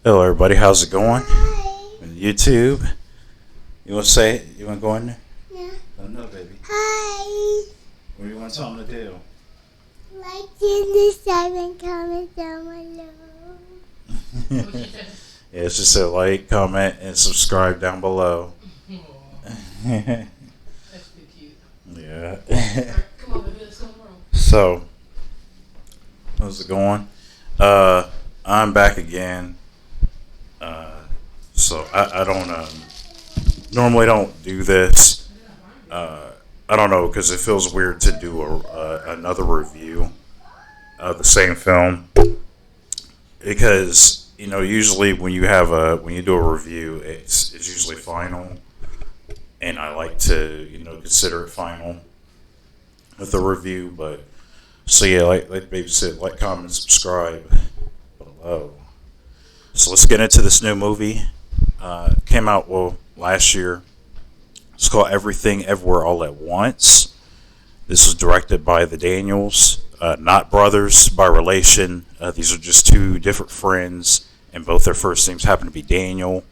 Hello, everybody. How's it going? Hi. YouTube. You want to say it? You want to go in there? Yeah. Oh, no, baby. Hi. What do you want to tell them to do? Like and subscribe and comment down below. Yeah, it's just a like, comment, and subscribe down below. That's pretty cute. Yeah. Alright, come on, baby, let's go tomorrow. So, how's it going? I'm back again. So I don't normally don't do this. I don't know because it feels weird to do another review of the same film because usually when you do a review it's usually final, and I like to consider it final with the review. But so yeah, like baby said, like, comment, subscribe below. So let's get into this new movie. Came out last year. It's called Everything Everywhere All at Once. This was directed by the Daniels, not brothers by relation. These are just two different friends, and both their first names happen to be Daniel.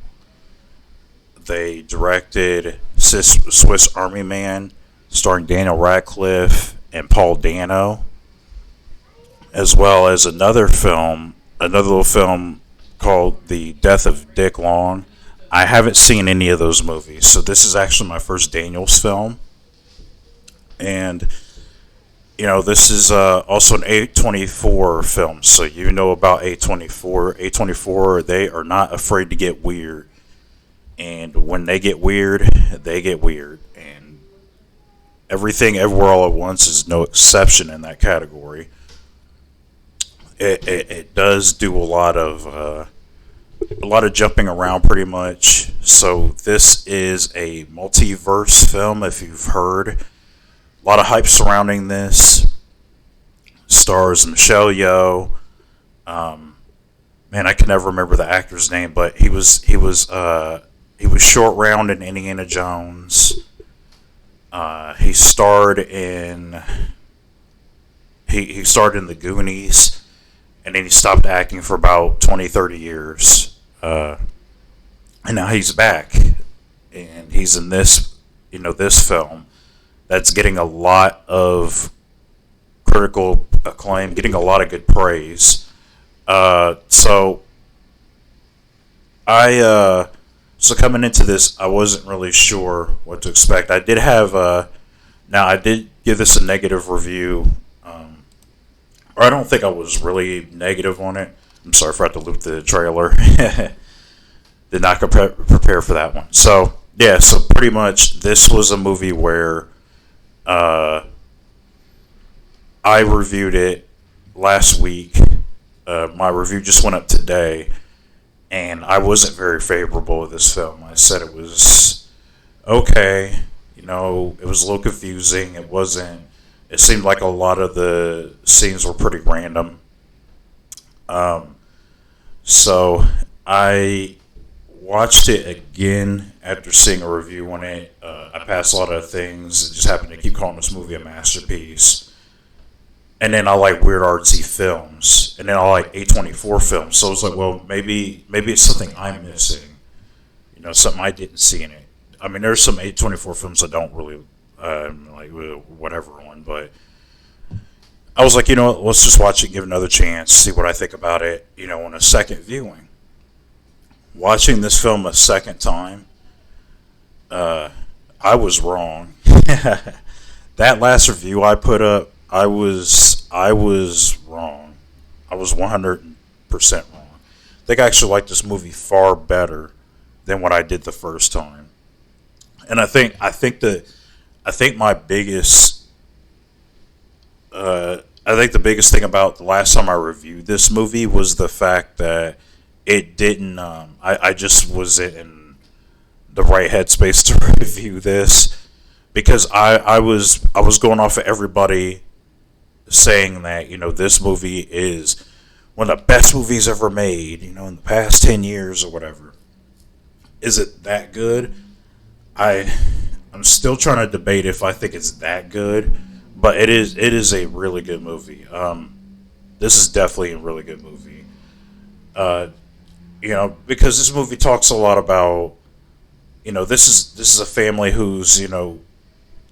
They directed Swiss Army Man, starring Daniel Radcliffe and Paul Dano, as well as another little film called The Death of Dick Long. I haven't seen any of those movies, so this is actually my first Daniels film. And, this is also an A24 film, so you know about A24. A24, they are not afraid to get weird. And when they get weird, they get weird. And Everything Everywhere All at Once is no exception in that category. It does do a lot of jumping around, pretty much. So this is a multiverse film, if you've heard. A lot of hype surrounding this. Stars Michelle Yeoh. Man, I can never remember the actor's name, but he was Short Round in Indiana Jones. He starred in The Goonies. And then he stopped acting for about 20, 30 years. And now he's back. And he's in this film that's getting a lot of critical acclaim, getting a lot of good praise. So coming into this, I wasn't really sure what to expect. I did give this a negative review. Or I don't think I was really negative on it. I'm sorry if I had to loop the trailer. Did not prepare for that one. So, yeah, so pretty much this was a movie where I reviewed it last week. My review just went up today, and I wasn't very favorable with this film. I said it was okay. It was a little confusing. It seemed like a lot of the scenes were pretty random. So I watched it again after seeing a review on it. I passed a lot of things. I just happened to keep calling this movie a masterpiece. And then I like weird artsy films. And then I like A24 films. So I was like, well, maybe it's something I'm missing. Something I didn't see in it. I mean, there's some A24 films I don't really like whatever on, but I was like, let's just watch it, give it another chance, see what I think about it, on a second viewing. Watching this film a second time, I was wrong. That last review I put up, I was wrong. I was 100% wrong. I think I actually like this movie far better than what I did the first time. And I think my biggest, the biggest thing about the last time I reviewed this movie was the fact that it didn't. I just wasn't in the right headspace to review this, because I was going off of everybody saying that this movie is one of the best movies ever made, in the past 10 years or whatever. Is it that good? I'm still trying to debate if I think it's that good, but it is a really good movie. This is definitely a really good movie. because this movie talks a lot about, this is a family who's,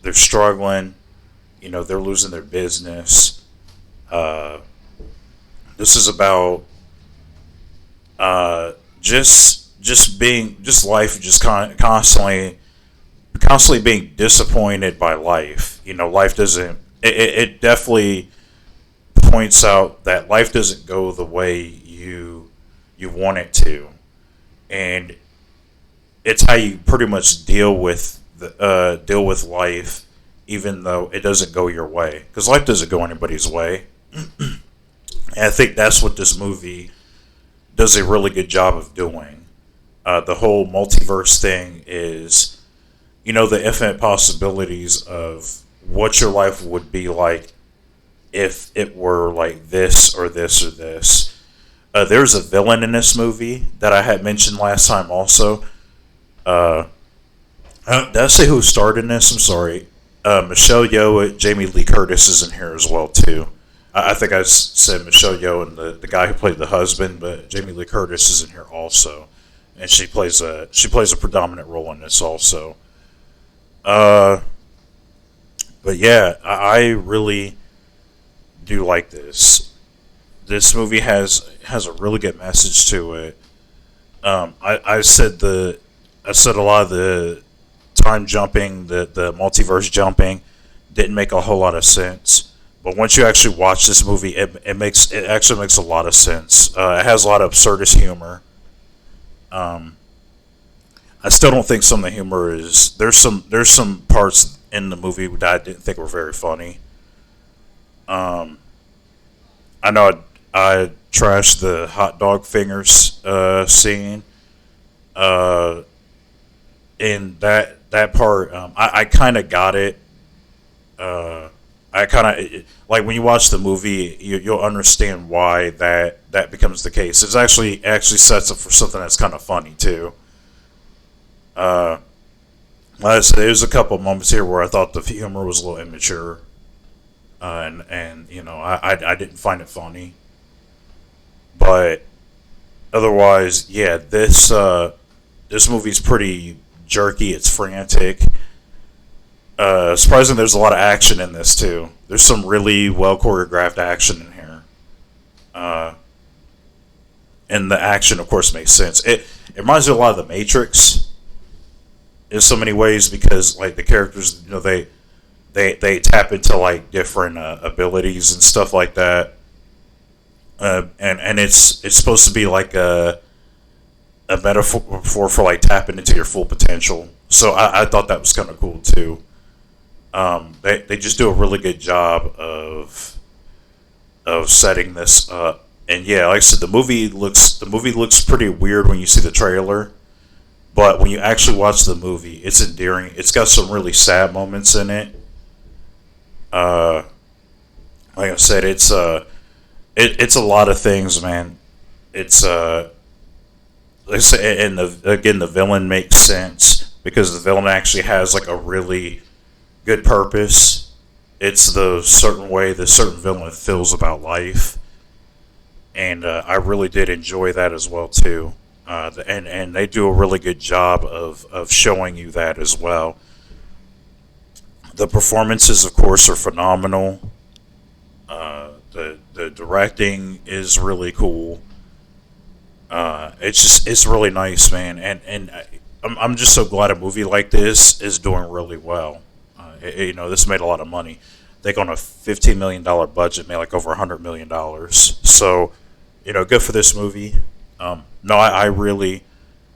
they're struggling, they're losing their business. This is about just life, just constantly being disappointed by life. Life doesn't. It definitely points out that life doesn't go the way you want it to, and it's how you pretty much deal with life, even though it doesn't go your way, because life doesn't go anybody's way. And I think that's what this movie does a really good job of doing. The whole multiverse thing is, the infinite possibilities of what your life would be like if it were like this or this or this. There's a villain in this movie that I had mentioned last time also. Did I say who starred in this? I'm sorry. Michelle Yeoh, Jamie Lee Curtis is in here as well too. I think I said Michelle Yeoh and the guy who played the husband, but Jamie Lee Curtis is in here also, and she plays a predominant role in this also. But yeah, I really do like this. This movie has a really good message to it. I said a lot of the time jumping, the multiverse jumping, didn't make a whole lot of sense. But once you actually watch this movie, it actually makes a lot of sense. It has a lot of absurdist humor. I still don't think some of the humor is there's some parts in the movie that I didn't think were very funny. I know I trashed the hot dog fingers scene. In that part, I kind of got it. I kind of like when you watch the movie, you'll understand why that becomes the case. It actually sets up for something that's kind of funny too. Like I said, there's a couple of moments here where I thought the humor was a little immature, and I didn't find it funny. But otherwise, yeah, this movie's pretty jerky. It's frantic. Surprisingly, there's a lot of action in this too. There's some really well choreographed action in here, and the action, of course, makes sense. It reminds me a lot of The Matrix in so many ways because, like, the characters, they tap into like different abilities and stuff like that, and it's supposed to be like a metaphor for like tapping into your full potential. So I thought that was kind of cool too. They just do a really good job of setting this up, and yeah, like I said, the movie looks pretty weird when you see the trailer, but when you actually watch the movie, it's endearing. It's got some really sad moments in it. Like I said, it's a lot of things, man. It's like I said, and the villain makes sense because the villain actually has like a really good purpose. It's the certain way the certain villain feels about life, and I really did enjoy that as well too. And they do a really good job of showing you that as well. The performances, of course, are phenomenal. The directing is really cool. It's really nice, man, and I'm just so glad a movie like this is doing really well. This made a lot of money. I think on a $15 million budget, made like over $100 million. So, good for this movie. No, I really,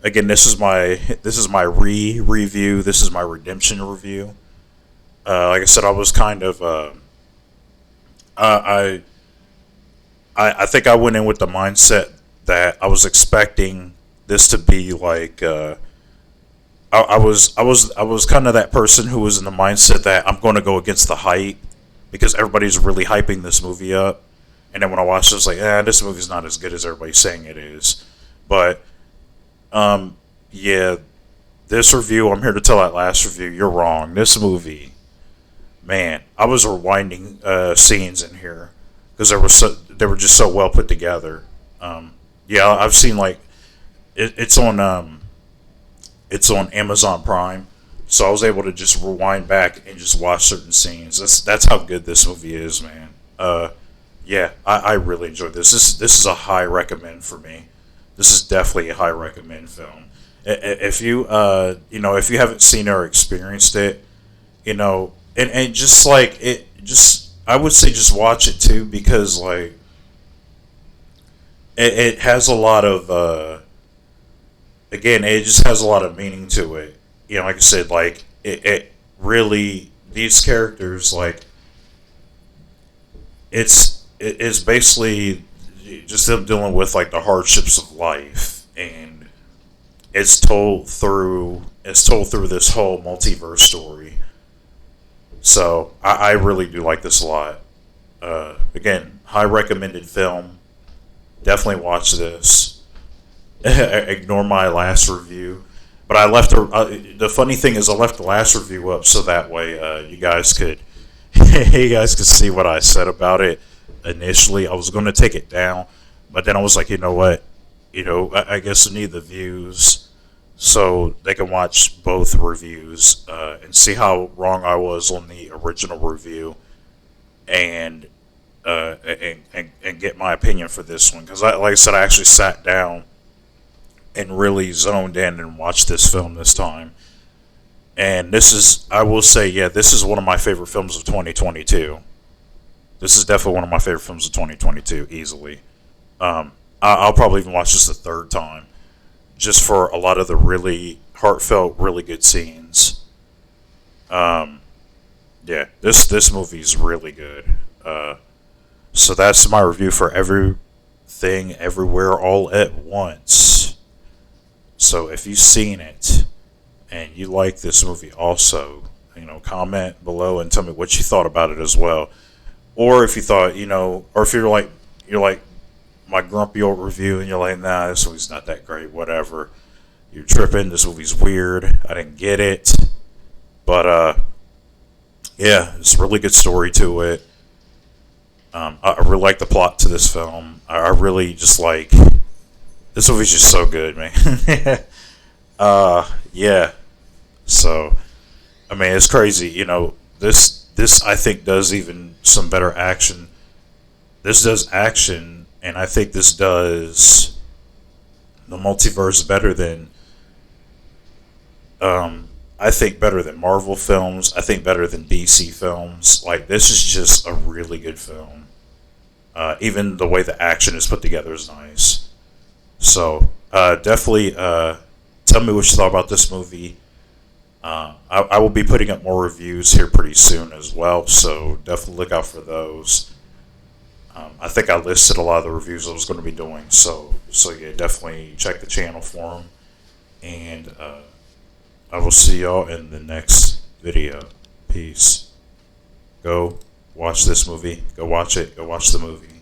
again, this is my review. This is my redemption review. Like I said, I was kind of, I think I went in with the mindset that I was expecting this to be like, I was kind of that person who was in the mindset that I'm going to go against the hype because everybody's really hyping this movie up, and then when I watched it, I was like, this movie's not as good as everybody's saying it is. But yeah, this review, I'm here to tell that last review, you're wrong. This movie, man, I was rewinding scenes in here because they were just so well put together. Yeah, I've seen like it's on Amazon Prime, so I was able to just rewind back and just watch certain scenes. That's how good this movie is, man. Yeah, I really enjoyed this. This is a high recommend for me. This is definitely a high recommend film. If you if you haven't seen or experienced it, and just like it, just I would say just watch it too, because like it has a lot of again, it just has a lot of meaning to it. Like I said, like it really, these characters, like it's basically just them dealing with like the hardships of life, and it's told through this whole multiverse story. So I really do like this a lot. Again, high recommended film. Definitely watch this. Ignore my last review, but I left the funny thing is I left the last review up so that way you guys could you guys could see what I said about it. Initially, I was going to take it down, but then I was like, you know what, I guess I need the views so they can watch both reviews and see how wrong I was on the original review, and and get my opinion for this one, because like I said, I actually sat down and really zoned in and watched this film this time. And this is, I will say, yeah, this is one of my favorite films of 2022. This is definitely one of my favorite films of 2022, easily. I'll probably even watch this a third time, just for a lot of the really heartfelt, really good scenes. Yeah, this movie's really good. So that's my review for Everything, Everywhere, All at Once. So if you've seen it and you like this movie also, comment below and tell me what you thought about it as well. Or if you thought, or if you're like my grumpy old review and you're like, nah, this movie's not that great, whatever. You're tripping, this movie's weird, I didn't get it. But yeah, it's a really good story to it. I really like the plot to this film. I really just like, this movie's just so good, man. Yeah. So, I mean, it's crazy. This I think does even some better action. This does action, and I think this does the multiverse better than, I think better than Marvel films. I think better than DC films. Like, this is just a really good film. Even the way the action is put together is nice. So, definitely tell me what you thought about this movie. I will be putting up more reviews here pretty soon as well, so definitely look out for those. I think I listed a lot of the reviews I was going to be doing, so yeah, definitely check the channel for them. And I will see y'all in the next video. Peace. Go watch this movie. Go watch it. Go watch the movie.